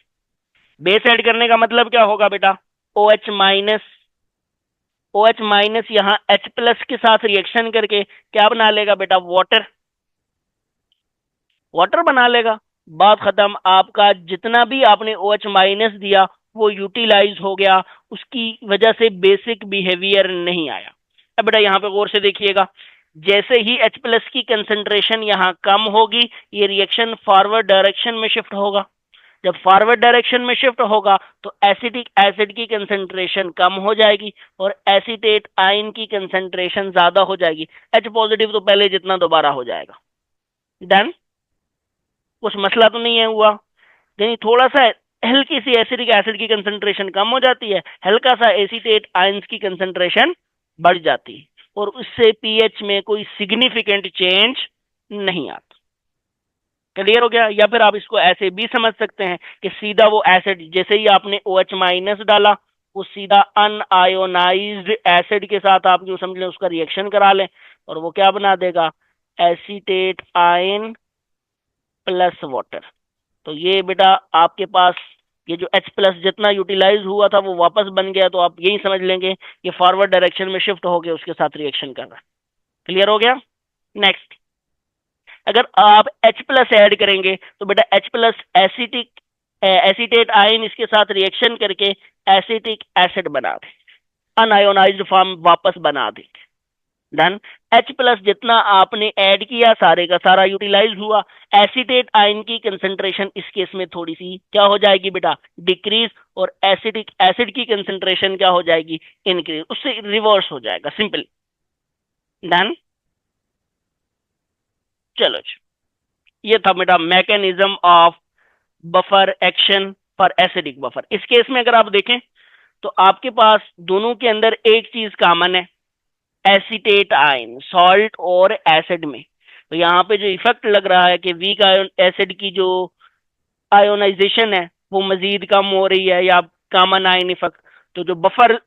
बेस ऐड करने का मतलब क्या होगा बेटा, OH माइनस, OH माइनस यहाँ H प्लस के साथ रिएक्शन करके क्या बना लेगा बेटा, वाटर, वाटर बना लेगा। बात खत्म। आपका जितना भी आपने OH माइनस दिया वो यूटिलाइज हो गया, उसकी वजह से बेसिक बिहेवियर नहीं आया। अब बेटा यहाँ पे गौर से देखिएगा, जैसे ही H प्लस की कंसेंट्रेशन यहाँ कम होगी, ये रिएक्शन फॉरवर्ड डायरेक्शन में शिफ्ट होगा। जब फॉरवर्ड डायरेक्शन में शिफ्ट होगा तो एसिटिक एसिड की कंसेंट्रेशन कम हो जाएगी और एसीटेट आयन की कंसेंट्रेशन ज्यादा हो जाएगी। H पॉजिटिव तो पहले जितना दोबारा हो जाएगा। डन। कुछ मसला तो नहीं है हुआ? यानी थोड़ा सा हल्की सी एसिडिक एसिड की कंसेंट्रेशन कम हो जाती है, हल्का सा एसीटेट आयंस की कंसेंट्रेशन बढ़ जाती है, और उससे पीएच में कोई सिग्निफिकेंट चेंज नहीं आता। क्लियर हो गया? या फिर आप इसको ऐसे भी समझ सकते हैं कि सीधा वो एसिड, जैसे ही आपने OH माइनस डाला, वो सीधा अनआयोनाइज्ड एसिड के साथ आप जो समझ लें उसका रिएक्शन करा लें, और वो क्या बना देगा? Acetate ion plus water. तो ये बेटा आपके पास ये जो H प्लस जितना यूटिलाइज हुआ था वो वापस बन गया, तो आप यही समझ लेंगे ये फॉरवर्ड डायरेक्शन में शिफ्ट हो गया, उसके साथ रिएक्शन कर रहा है। क्लियर हो गया? नेक्स्ट, अगर आप H प्लस ऐड करेंगे तो बेटा H plus acetic acetate ion इसके साथ रिएक्शन करके एसिटिक एसिड बना दे, अनआयोनाइज्ड फॉर्म वापस बना दे। डन। H प्लस जितना आपने ऐड किया सारे का सारा यूटिलाइज हुआ, एसिटेट आयन की कंसेंट्रेशन इस केस में थोड़ी सी क्या हो जाएगी बेटा? डिक्रीज, और एसिटिक एसिड की कंसेंट्रेशन क्या हो जाएगी? इंक्रीज, उससे रिवर्स हो जाएगा, सिंपल। डन। चलो जी, ये था बेटा mechanism of buffer action for acidic buffer. इस केस में अगर आप देखें तो आपके पास दोनों के अंदर एक चीज कॉमन है, एसीटेट आयन, सॉल्ट और एसिड में। तो यहाँ पे जो इफेक्ट लग रहा है कि वीक आयन एसिड की जो आयोनाइजेशन है वो मजीद कम हो रही है, या कॉमन आयन इफेक्ट। तो जो बफर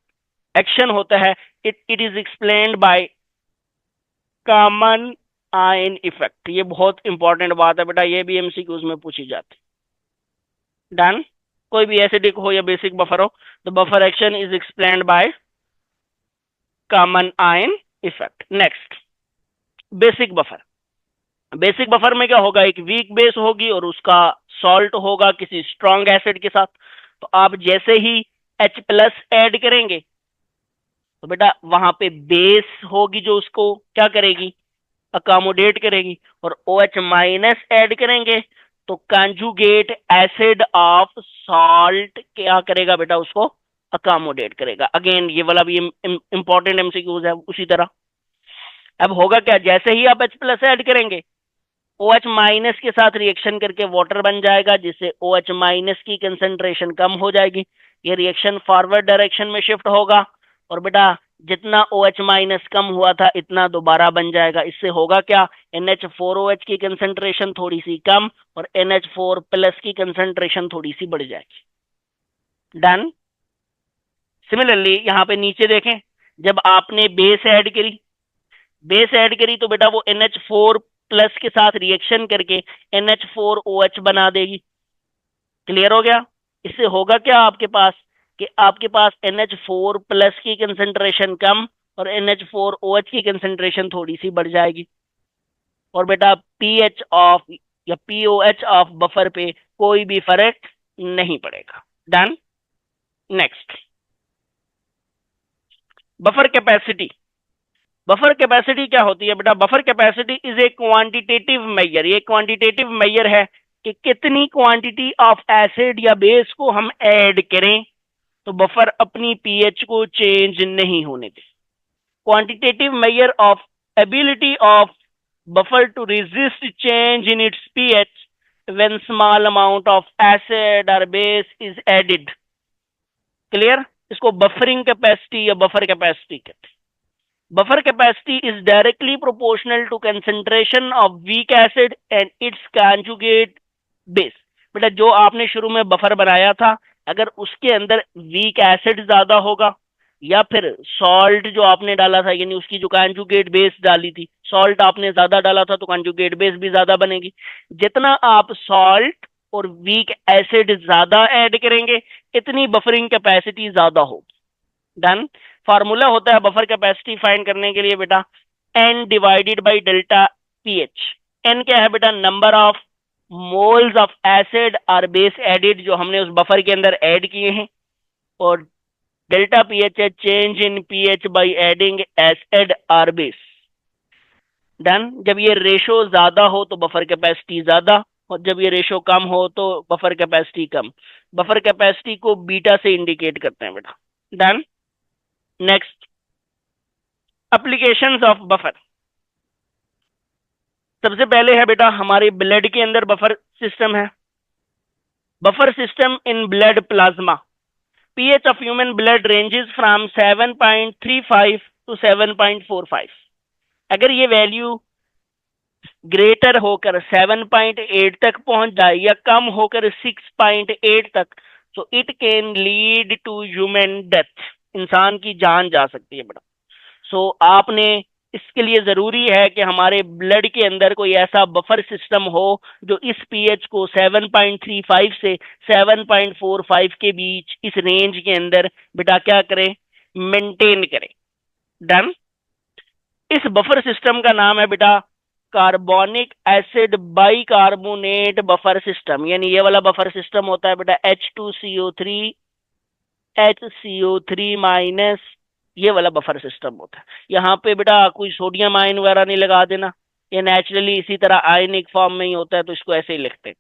एक्शन होता है, it is explained by common ion effect. ये बहुत इंपॉर्टेंट बात है बेटा, ये भी एमसीक्यूज में पूछी जाती है। डन। कोई भी एसिडिक हो या बेसिक बफर हो, तो buffer action is explained by common ion effect. Next, basic buffer. Basic buffer में क्या होगा? एक वीक बेस होगी और उसका सॉल्ट होगा किसी स्ट्रॉन्ग एसिड के साथ। तो आप जैसे ही H प्लस ऐड करेंगे तो बेटा वहां पे बेस होगी जो उसको क्या करेगी? अकोमोडेट करेगी। और OH माइनस ऐड करेंगे तो कंजुगेट एसिड ऑफ सॉल्ट क्या करेगा बेटा? उसको अकोमोडेट करेगा। अगेन ये वाला भी इंपॉर्टेंट एमसीक्यूज है उसी तरह। अब होगा क्या? जैसे ही आप H प्लस ऐड करेंगे, OH माइनस के साथ रिएक्शन करके वाटर बन जाएगा, जिससे OH माइनस की कंसेंट्रेशन कम हो जाएगी। ये रिएक्शन फॉरवर्ड डायरेक्शन में शिफ्ट होगा, और बेटा जितना OH माइनस कम हुआ था इतना दोबारा बन जाएगा। इससे होगा क्या? NH4OH की कंसेंट्रेशन थोड़ी सी कम और NH4 प्लस की कंसेंट्रेशन थोड़ी सी बढ़ जाएगी। डन। सिमिलरली यहाँ पे नीचे देखें, जब आपने बेस ऐड करी तो बेटा वो NH4 प्लस के साथ रिएक्शन करके NH4OH बना देगी। क्लियर हो गया? इससे होगा क्या आपके पास? कि आपके पास NH4 प्लस की कंसेंट्रेशन कम और NH4OH की कंसेंट्रेशन थोड़ी सी बढ़ जाएगी, और बेटा पीएच ऑफ या पीओएच ऑफ बफर पे कोई भी फर्क नहीं पड़ेगा। Done. Next, buffer capacity. Buffer capacity क्या होती है बेटा? Buffer capacity is a quantitative measure. ये क्वांटिटेटिव मेजर है कि कितनी क्वांटिटी ऑफ एसिड या बेस को हम ऐड करें तो बफर अपनी पीएच को चेंज नहीं होने दे। Quantitative measure of ability of buffer to resist change in its pH when small amount of acid और बेस इज एडिड। क्लियर? इसको बफरिंग कैपेसिटी या बफर कैपेसिटी कहते हैं। Buffer capacity is directly proportional to concentration of weak acid and its conjugate base। बेटा जो आपने शुरू में बफर बनाया था, अगर उसके अंदर वीक एसिड ज्यादा होगा या फिर सॉल्ट जो आपने डाला था, यानी उसकी जो कंजुगेट बेस डाली थी, सॉल्ट आपने ज्यादा डाला था तो कंजुगेट बेस भी ज्यादा बनेगी। जितना आप सॉल्ट और वीक एसिड ज्यादा ऐड करेंगे इतनी बफरिंग कैपेसिटी ज्यादा होगी। डन। फार्मूला होता है बफर कैपेसिटी फाइंड करने के लिए बेटा, N divided by delta pH. N क्या है बेटा? Number of moles of acid or base added, जो हमने उस बफर के अंदर ऐड किए हैं, और डेल्टा पीएच है change in pH by adding acid or base. Done. जब ये रेशो ज्यादा हो तो बफर कैपेसिटी ज्यादा, और जब ये रेशो कम हो तो बफर कैपेसिटी कम। बफर कैपेसिटी को बीटा से इंडिकेट करते हैं बेटा। Done. Next, applications of buffer. सबसे पहले है बेटा हमारे ब्लड के अंदर बफर सिस्टम है। Buffer system in blood plasma. pH of human blood ranges from 7.35 to 7.45। अगर ये वैल्यू ग्रेटर होकर 7.8 तक पहुंच जाए या कम होकर 6.8 तक, तो it can lead to human death, इंसान की जान जा सकती है बेटा। सो आपने इसके लिए जरूरी है कि हमारे ब्लड के अंदर कोई ऐसा बफर सिस्टम हो जो इस पीएच को 7.35 से 7.45 के बीच, इस रेंज के अंदर बेटा क्या करे, मेंटेन करे। डन। इस बफर सिस्टम का नाम है बेटा carbonic acid bicarbonate buffer system, यानी ये वाला बफर सिस्टम होता है बेटा H2CO3 HCO3 माइनस, ये वाला बफर सिस्टम होता है। यहाँ पे बेटा कोई सोडियम आयन वगैरह नहीं लगा देना, ये नेचुरली इसी तरह आयनिक फॉर्म में ही होता है, तो इसको ऐसे ही लिखते हैं।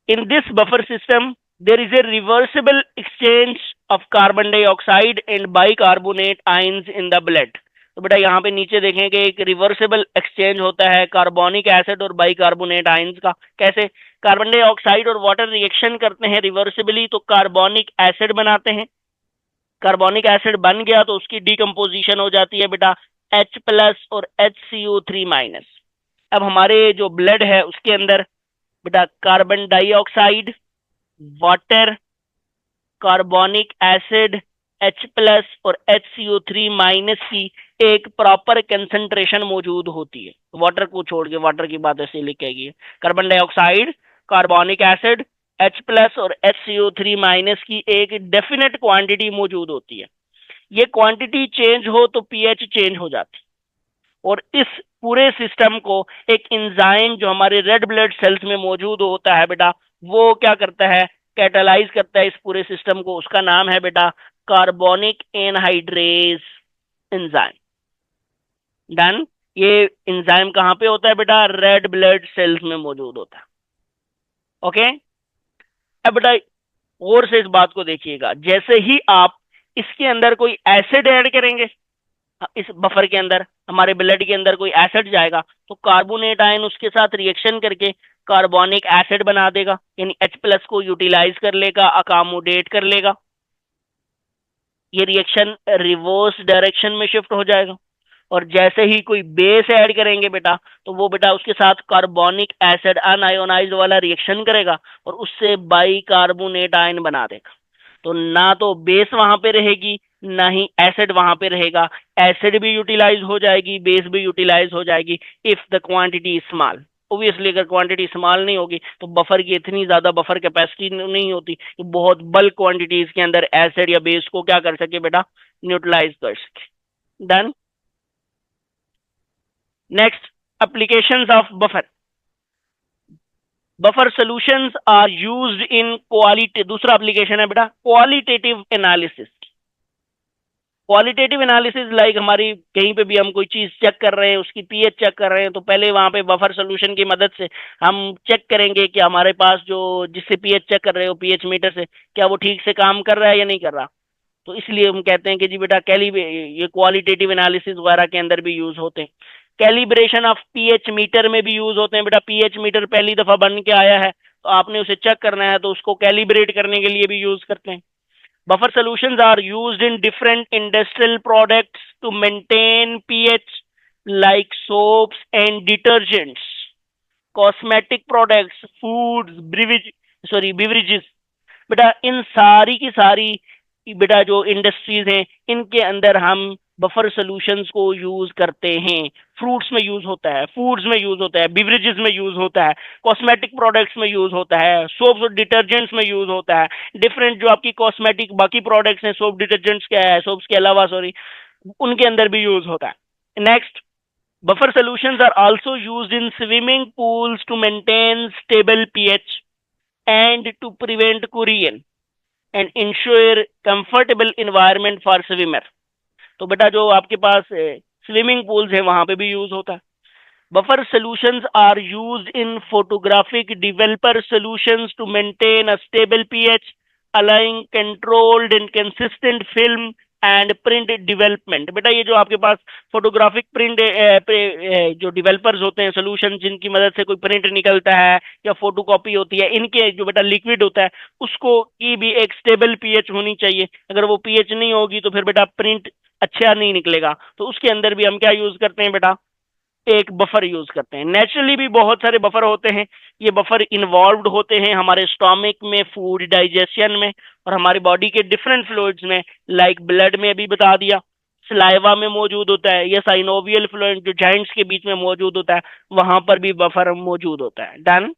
In this buffer system there is a reversible exchange of carbon dioxide and bicarbonate ions in the blood. तो बेटा यहाँ पे नीचे देखेंगे एक रिवर्सिबल एक्सचेंज होता है कार्बोनिक एसिड और बाइकार्बोनेट आयंस का। कैसे? कार्बन डाइऑक्साइड और वाटर रिएक्शन करते हैं रिवर्सिबली, तो कार्बोनिक एसिड बनाते हैं। कार्बोनिक एसिड बन गया तो उसकी डिकम्पोजिशन हो जाती है बेटा H प्लस और HCO3 माइनस। अब हमारे जो ब्लड है उसके अंदर बेटा carbon dioxide, water, carbonic acid, H plus और HCO3 माइनस की एक प्रॉपर कंसंट्रेशन मौजूद होती है। वाटर को छोड़ के, वाटर की बात ऐसे लिखेगी, carbon dioxide, carbonic acid, H plus और HCO3 माइनस की एक डेफिनेट क्वांटिटी मौजूद होती है। ये क्वांटिटी चेंज हो तो पीएच चेंज हो जाती। और इस पूरे सिस्टम को एक एंजाइम जो हमारे रेड ब्लड सेल्स में मौजूद होता है बेटा, वो क्या करता है, कैटालाइज करता है इस पूरे सिस्टम को। उसका नाम है बेटा कार्बोनिक एनहाइड्रेज एंजाइम। डन। ये एंजाइम कहां पे होता है बेटा, रेड ब्लड सेल्स में मौजूद होता है। ओके। अब बेटा और से इस बात को देखिएगा, जैसे ही आप इसके अंदर कोई एसिड ऐड करेंगे, इस बफर के अंदर हमारे ब्लड के अंदर कोई एसिड जाएगा, तो कार्बोनेट आयन उसके साथ रिएक्शन करके कार्बोनिक एसिड बना देगा, यानी H प्लस को यूटिलाइज कर लेगा, अकोमोडेट कर लेगा। ये रिएक्शन रिवर्स डायरेक्शन में शिफ्ट हो जाएगा। और जैसे ही कोई बेस ऐड करेंगे बेटा, तो वो बेटा उसके साथ कार्बोनिक एसिड अनआयोनाइज्ड वाला रिएक्शन करेगा और उससे बाइकार्बोनेट आयन बना देगा। तो ना तो बेस वहां पे रहेगी, ना ही एसिड वहां पे रहेगा। एसिड भी यूटिलाइज हो जाएगी, बेस भी यूटिलाइज हो जाएगी, if the quantity is small. Obviously अगर क्वांटिटी स्मॉल नहीं होगी तो बफर की इतनी ज्यादा बफर कैपेसिटी नहीं होती कि बहुत बल्क क्वांटिटीज के अंदर एसिड या बेस को क्या कर सके बेटा, न्यूट्रलाइज कर सके। Done. Next, applications of buffer. Buffer solutions are used in quality, दूसरा एप्लीकेशन है बेटा qualitative analysis. Qualitative analysis like हमारी कहीं पे भी हम कोई चीज चेक कर रहे हैं, उसकी पीएच चेक कर रहे हैं, तो पहले वहां पे बफर सॉल्यूशन की मदद से हम चेक करेंगे कि हमारे पास जो जिससे पीएच चेक कर रहे हो, पीएच मीटर से, क्या वो ठीक से काम कर रहा है या नहीं कर रहा। तो इसलिए हम कहते हैं कि जी बेटा ये क्वालिटेटिव एनालिसिस वगैरह के अंदर भी यूज होते हैं। कैलिब्रेशन ऑफ पीएच मीटर में भी यूज होते हैं बेटा। पीएच मीटर पहली दफा बन के आया है तो आपने उसे चेक करना है, तो उसको कैलिब्रेट करने के लिए भी यूज करते हैं। Buffer solutions are used in different industrial products to maintain pH, like soaps and detergents, cosmetic products, foods, beverages। बेटा इन सारी की सारी बेटा जो इंडस्ट्रीज हैं इनके अंदर हम बफर सॉल्यूशंस को यूज करते हैं। फ्रूट्स में यूज होता है, फूड्स में यूज होता है, बिवरेजेस में यूज होता है, कॉस्मेटिक प्रोडक्ट्स में यूज होता है, सोप्स और डिटर्जेंट्स में यूज होता है। डिफरेंट जो आपकी कॉस्मेटिक बाकी प्रोडक्ट्स हैं, सोप डिटर्जेंट्स क्या है, सोप्स के अलावा सॉरी, उनके अंदर भी यूज होता है। Next, Buffer solutions are also used in swimming pools to maintain stable pH and to prevent corrosion and ensure comfortable environment for swimmer. तो बेटा जो आपके पास स्विमिंग पूल्स है वहां पे भी यूज होता है. Buffer solutions are used in photographic developer solutions to maintain a stable pH, allowing controlled and consistent film and print development. बेटा ये जो आपके पास फोटोग्राफिक प्रिंट जो डेवलपर्स होते हैं, सोल्यूशन जिनकी मदद से कोई प्रिंट निकलता है या फोटो कॉपी होती है, इनके जो बेटा लिक्विड होता है उसको की भी एक स्टेबल पीएच होनी चाहिए. अगर वो पीएच नहीं होगी तो फिर बेटा प्रिंट अच्छा नहीं निकलेगा. तो उसके अंदर भी हम क्या यूज करते हैं बेटा, एक बफर यूज करते हैं. नेचुरली भी बहुत सारे बफर होते हैं. ये बफर इन्वॉल्व्ड होते हैं हमारे स्टोमिक में, फूड डाइजेशन में और हमारी बॉडी के डिफरेंट फ्लूइड्स में, लाइक ब्लड में भी बता दिया, सलाइवा में मौजूद होता है, या साइनोवियल फ्लूइड जो जॉइंट्स के बीच में मौजूद होता है वहां पर भी बफर मौजूद होता है. डन.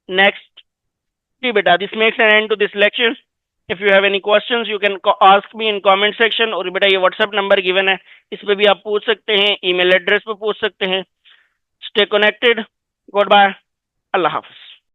नेक्स्ट. जी बेटा, this makes an end to this lecture. If you have any questions you can ask me in comment section. और बेटा ये व्हाट्सएप नंबर गिवन है, इस पे भी आप पूछ सकते हैं, ईमेल एड्रेस पे पूछ सकते हैं. Stay connected. Goodbye. अल्लाह हाफिज.